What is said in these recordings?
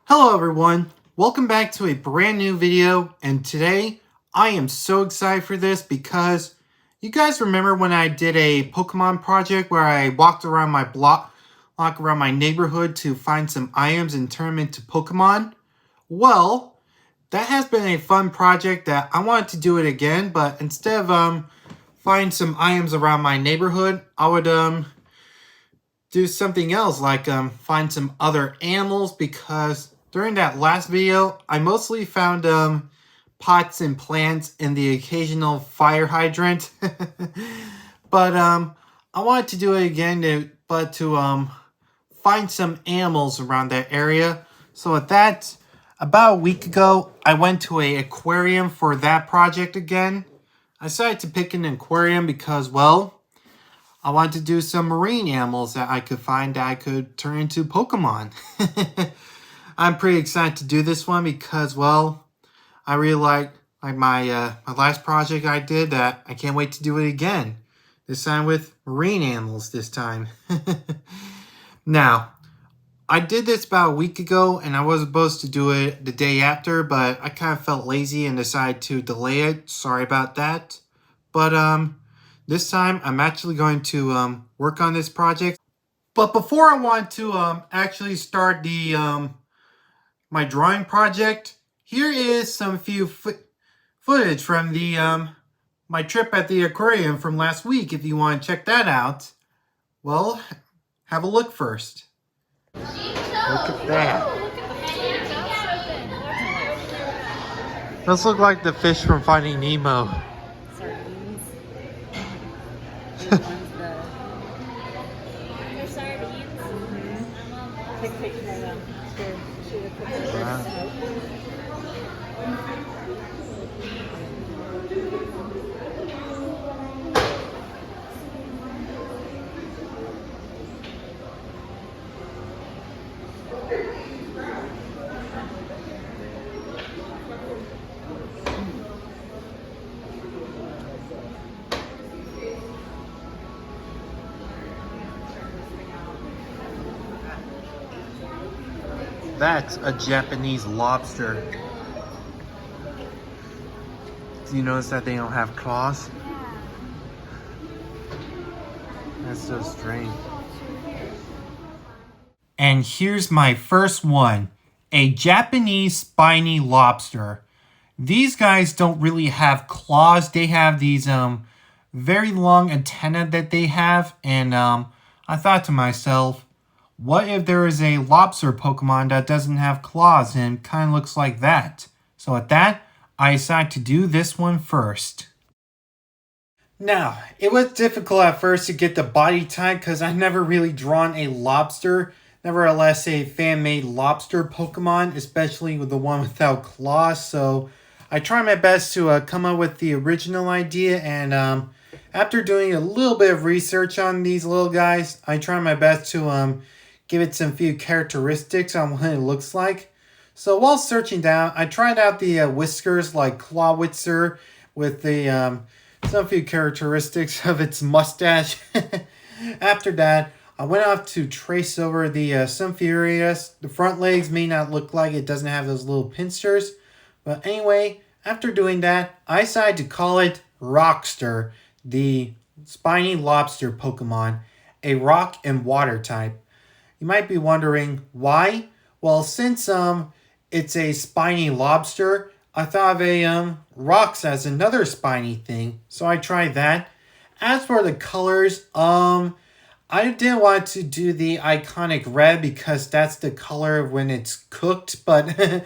Hello everyone, welcome back to a brand new video, and today I am so excited for this because you guys remember when I did a Pokemon project where I walked around my around my neighborhood to find some items and turn them into Pokemon? Well, that has been a fun project that I wanted to do it again, but instead of find some items around my neighborhood, I would do something else like find some other animals, because during that last video I mostly found pots and plants and the occasional fire hydrant. But I wanted to do it again to find some animals around that area. So with that, about a week ago I went to an aquarium for that project again. I decided to pick an aquarium because, well, I wanted to do some marine animals that I could find that I could turn into Pokemon. I'm pretty excited to do this one because, well, I really like my last project I did that I can't wait to do it again. This time with marine animals this time. Now, I did this about a week ago and I was supposed to do it the day after, but I kind of felt lazy and decided to delay it. Sorry about that. But this time I'm actually going to work on this project. But before I want to actually start the my drawing project, here is some footage from the my trip at the aquarium from last week. If you want to check that out, well, have a look first. Look at that. Those look like the fish from Finding Nemo. Sardines. They're sardines. Take a picture of them. Shoot a picture. Wow. That's a Japanese lobster. Do you notice that they don't have claws? That's so strange. And here's my first one. A Japanese spiny lobster. These guys don't really have claws. They have these very long antennae that they have. And I thought to myself, what if there is a lobster Pokemon that doesn't have claws and kind of looks like that? So with that, I decided to do this one first. Now, it was difficult at first to get the body type because I never really drawn a lobster. Nevertheless, a fan-made lobster Pokemon, especially with the one without claws. So I tried my best to come up with the original idea, and after doing a little bit of research on these little guys, I tried my best to give it some few characteristics on what it looks like. So while searching down, I tried out the whiskers like Clawitzer with the some few characteristics of its mustache. After that, I went off to trace over the some few areas. The front legs may not look like it doesn't have those little pincers. But anyway, after doing that, I decided to call it Rockster, the spiny lobster Pokemon, a rock and water type. You might be wondering why? Well, since it's a spiny lobster, I thought of a rocks as another spiny thing, so I tried that. As for the colors, I didn't want to do the iconic red because that's the color when it's cooked, but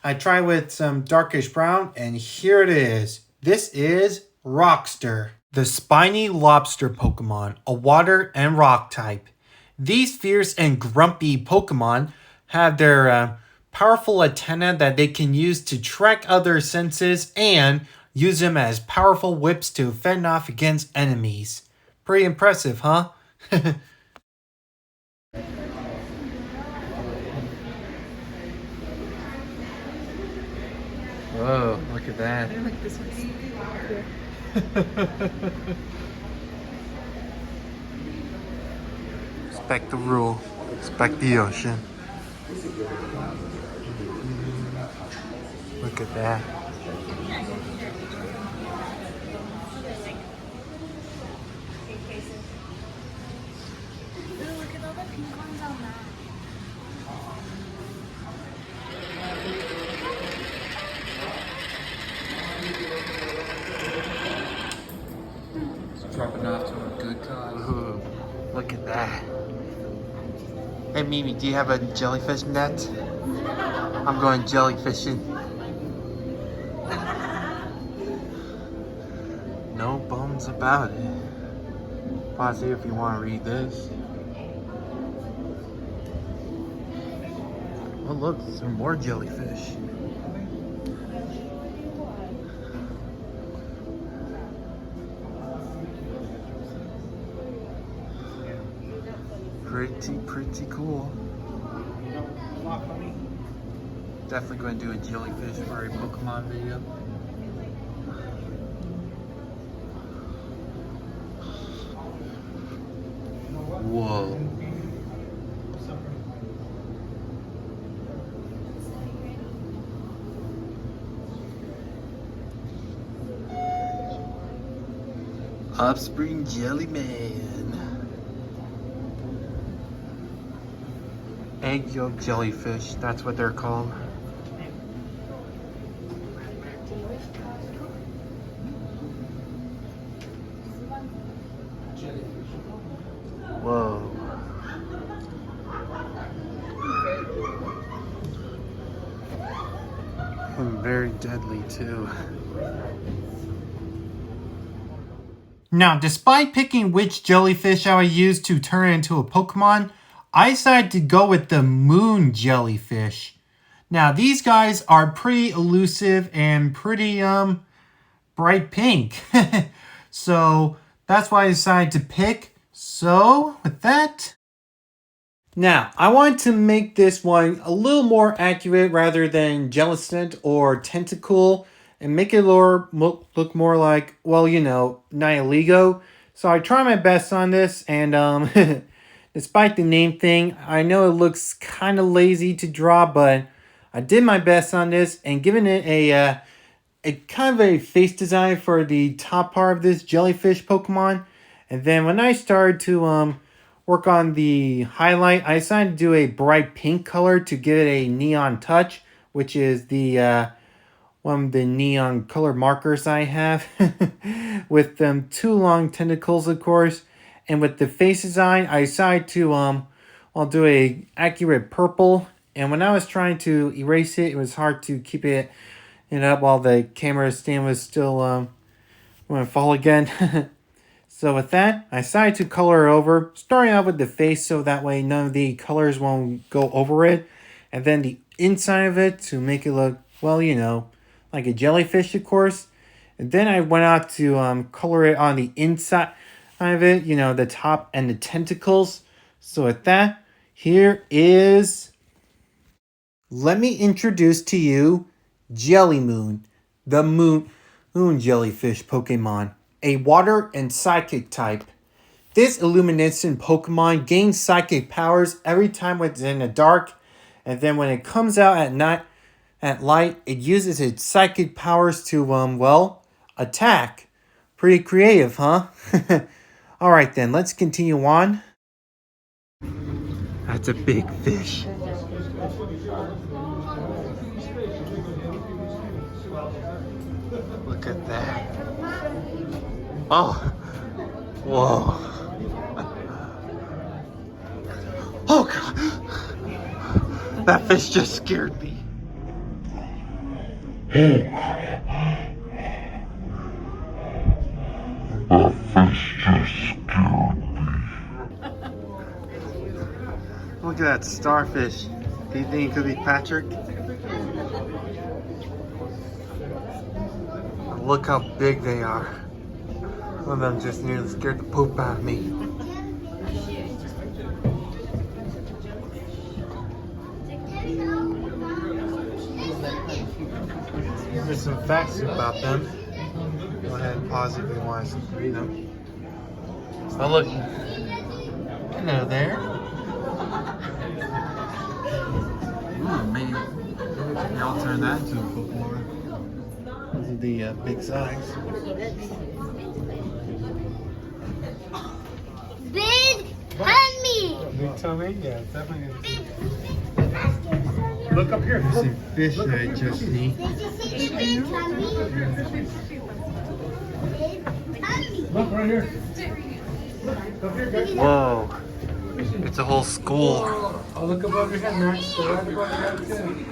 I tried with some darkish brown, and here it is. This is Rockster, the spiny lobster Pokemon, a water and rock type. These fierce and grumpy Pokemon have their powerful antennae that they can use to track other senses and use them as powerful whips to fend off against enemies. Pretty impressive, huh? Whoa, look at that. I like this one. Respect the rule. Respect the ocean. Look at that. Look at all the pink ones on that. Dropping off to a good cause. Ooh, look at that. Hey Mimi, do you have a jellyfish net? I'm going jellyfishing. No bones about it. Pause here if you want to read this. Oh look, some more jellyfish. Pretty cool. Definitely going to do a jellyfish for a Pokemon video. Whoa. Upspring Jellyman. Egg yolk jellyfish, that's what they're called. Whoa. And very deadly too. Now, despite picking which jellyfish I would use to turn into a Pokemon, I decided to go with the moon jellyfish. Now, these guys are pretty elusive and pretty bright pink. So that's why I decided to pick. So with that, now I wanted to make this one a little more accurate rather than Jellicent or Tentacool, and make it look more like, well, you know, Nihilego. So I tried my best on this, and despite the name thing, I know it looks kind of lazy to draw, but I did my best on this and given it a kind of a face design for the top part of this jellyfish Pokemon. And then when I started to work on the highlight, I decided to do a bright pink color to give it a neon touch, which is the one of the neon color markers I have with them two long tentacles, of course. And with the face design, I decided to I'll do a accurate purple. And when I was trying to erase it, it was hard to keep it up while the camera stand was still going to fall again. So with that, I decided to color it over, starting off with the face so that way none of the colors won't go over it. And then the inside of it to make it look, well, you know, like a jellyfish, of course. And then I went out to color it on the inside of it, you know, the top and the tentacles. So with that, here is, let me introduce to you Jellymoon, the moon jellyfish Pokemon, a water and psychic type. This luminescent Pokemon gains psychic powers every time it's in the dark, and then when it comes out at night, at light, it uses its psychic powers to well, attack. Pretty creative, huh? Alright then, let's continue on. That's a big fish. Look at that. Oh. Whoa. Oh God. That fish just scared me. That fish just scared me. Look at that starfish. Do you think it could be Patrick? Look how big they are. One of them just nearly scared the poop out of me. There's some facts about them. Go ahead and pause if you want to read them. Oh look. Hello there. Ooh, maybe I'll turn that into a Pokemon. Those are the big size. Big tummy. Big tummy? Yeah, definitely. Look up here. There's some fish that I just need. Did you see the big tummy? Big tummy. Look right here. Whoa. It's a whole school. Oh, look above your head, Max. Go right above your head, too.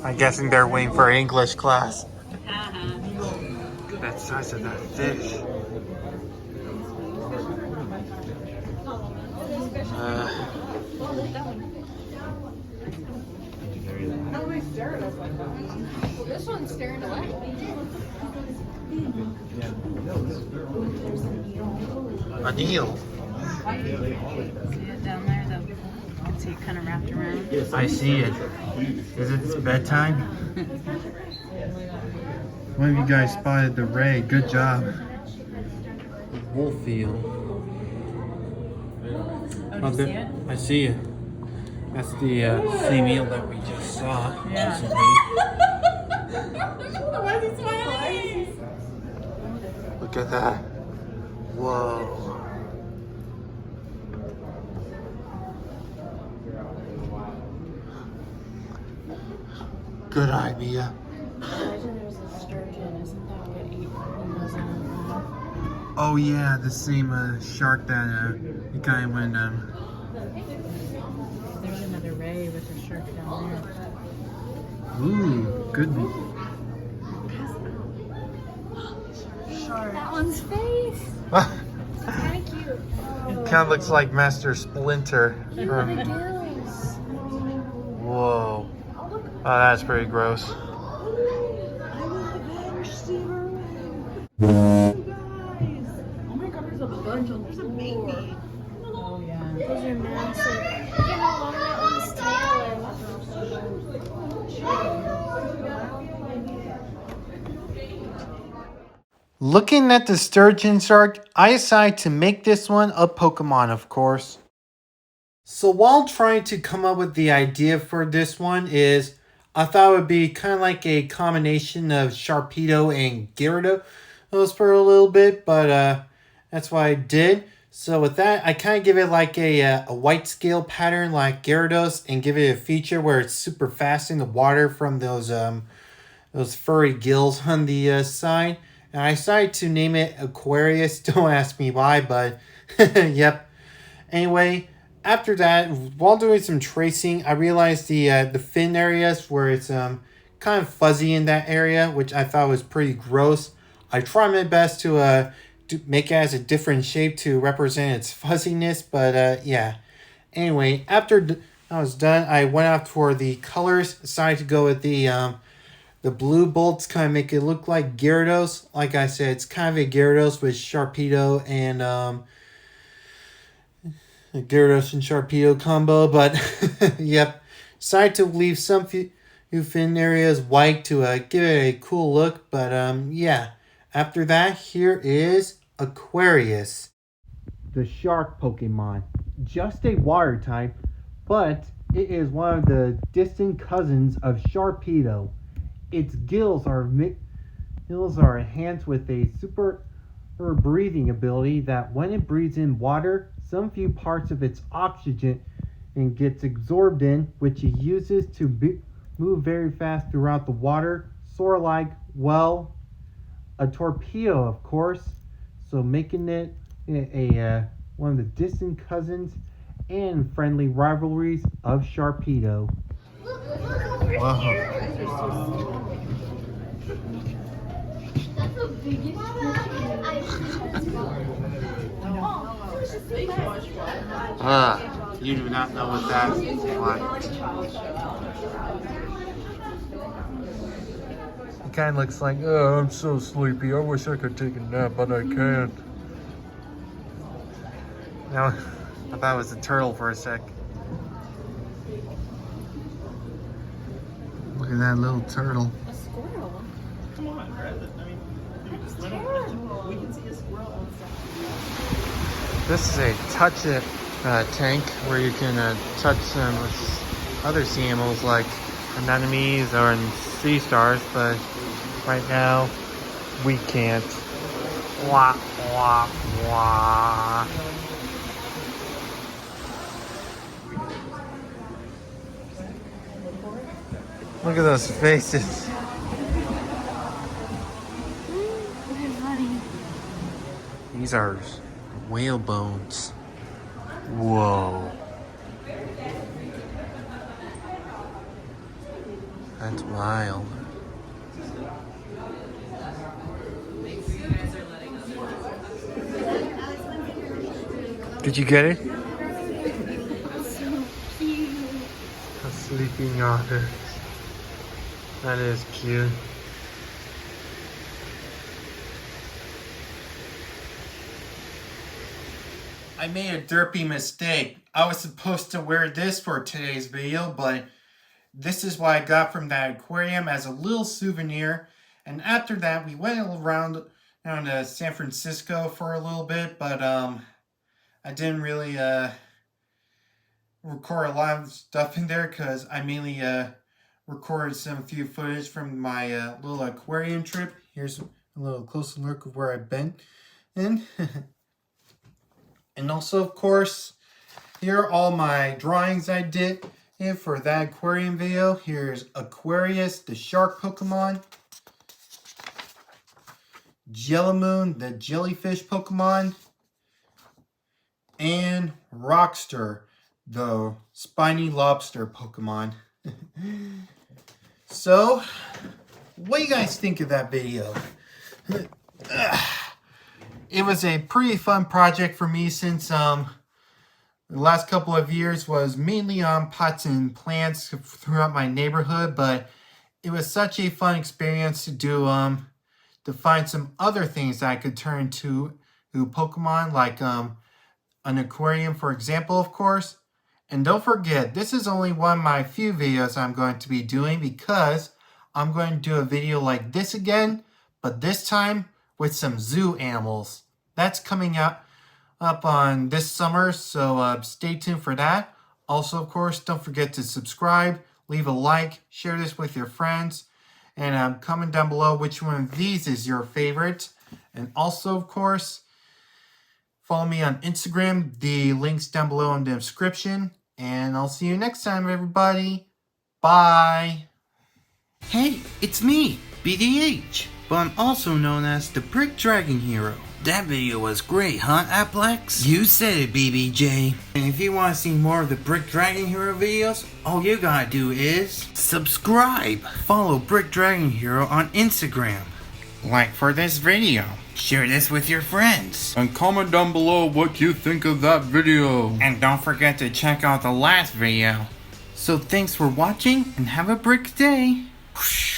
I'm guessing they're waiting for English class. That size of that fish. This one's staring away. A deal. See it down there? You can see it kind of wrapped around. I see it. Is it bedtime? One of you guys spotted the ray. Good job. Wolffield. Oh, do you see it? I see it. That's the same eel that we just saw Yeah. recently. Why is he smiling? Look at that. Whoa. Good idea. Imagine there was a sturgeon. Isn't that what ate those in the Oh yeah, the same shark that the guy went There's another ray with a shark down there. Ooh, good. That one's face. Kind Kind of cute. of looks like Master Splinter. From... Gills. Whoa. Oh, that's pretty gross. I'm an Steve. Oh my god, there's a bunch of there's a baby. Oh yeah. Those are massive. Look at how long that one's tail is. Looking at the sturgeon shark, I decided to make this one a Pokemon, of course. So while trying to come up with the idea for this one I thought it would be kind of like a combination of Sharpedo and Gyarados for a little bit, but that's what I did. So with that, I kind of give it like a white scale pattern like Gyarados and give it a feature where it's super fast in the water from those furry gills on the side. And I decided to name it Aquarius. Don't ask me why, but yep. Anyway, after that, while doing some tracing, I realized the fin areas where it's kind of fuzzy in that area, which I thought was pretty gross. I tried my best to make it as a different shape to represent its fuzziness, but yeah. Anyway, after I was done, I went out for the colors. Decided to go with the blue bolts, kind of make it look like Gyarados. Like I said, it's kind of a Gyarados with Sharpedo and a Gyarados and Sharpedo combo, but yep. Decided to leave some few fin areas white to give it a cool look, but yeah. After that, here is Aquarius, the shark Pokemon. Just a water type, but it is one of the distant cousins of Sharpedo. Its gills are enhanced with a super breathing ability that when it breathes in water, some few parts of its oxygen and gets absorbed in, which it uses to move very fast throughout the water, sort of like, well, a torpedo, of course. So making it a one of the distant cousins and friendly rivalries of Sharpedo. Wow. That's the biggest You do not know what that's like. It kind of looks like, oh, I'm so sleepy. I wish I could take a nap, but I can't. Now, I thought it was a turtle for a sec. Look at that little turtle. A squirrel. Come on, grab it. I mean, That's terrible. we can see a squirrel on stuff. This is a touch it tank where you can touch them with other sea animals like anemones or sea stars, but right now we can't. Wah, wah, wah. Look at those faces. These are whale bones. Whoa. That's wild. Did you get it? A sleeping otter. That is cute. I made a derpy mistake. I was supposed to wear this for today's video, but this is what I got from that aquarium as a little souvenir. And after that, we went around to San Francisco for a little bit, but I didn't really record a lot of stuff in there because I mainly recorded some few footage from my little aquarium trip. Here's a little closer look of where I've been in. And also, of course, here are all my drawings I did for that aquarium video. Here's Aquarius, the shark Pokemon. Jellymoon, the jellyfish Pokemon. And Rockster, the spiny lobster Pokemon. So, what do you guys think of that video? It was a pretty fun project for me since the last couple of years was mainly on pots and plants throughout my neighborhood, but it was such a fun experience to do to find some other things that I could turn to Pokemon, like an aquarium, for example, of course. And don't forget, this is only one of my few videos I'm going to be doing, because I'm going to do a video like this again, but this time with some zoo animals. That's coming up on this summer, so stay tuned for that. Also, of course, don't forget to subscribe, leave a like, share this with your friends, and comment down below which one of these is your favorite. And also, of course, follow me on Instagram. The link's down below in the description. And I'll see you next time, everybody. Bye. Hey, it's me, BDH, but I'm also known as the Brick Dragon Hero. That video was great, huh, Applex? You said it, BBJ. And if you want to see more of the Brick Dragon Hero videos, all you gotta do is subscribe. Follow Brick Dragon Hero on Instagram. Like for this video. Share this with your friends. And comment down below what you think of that video. And don't forget to check out the last video. So thanks for watching and have a brick day. Whoosh.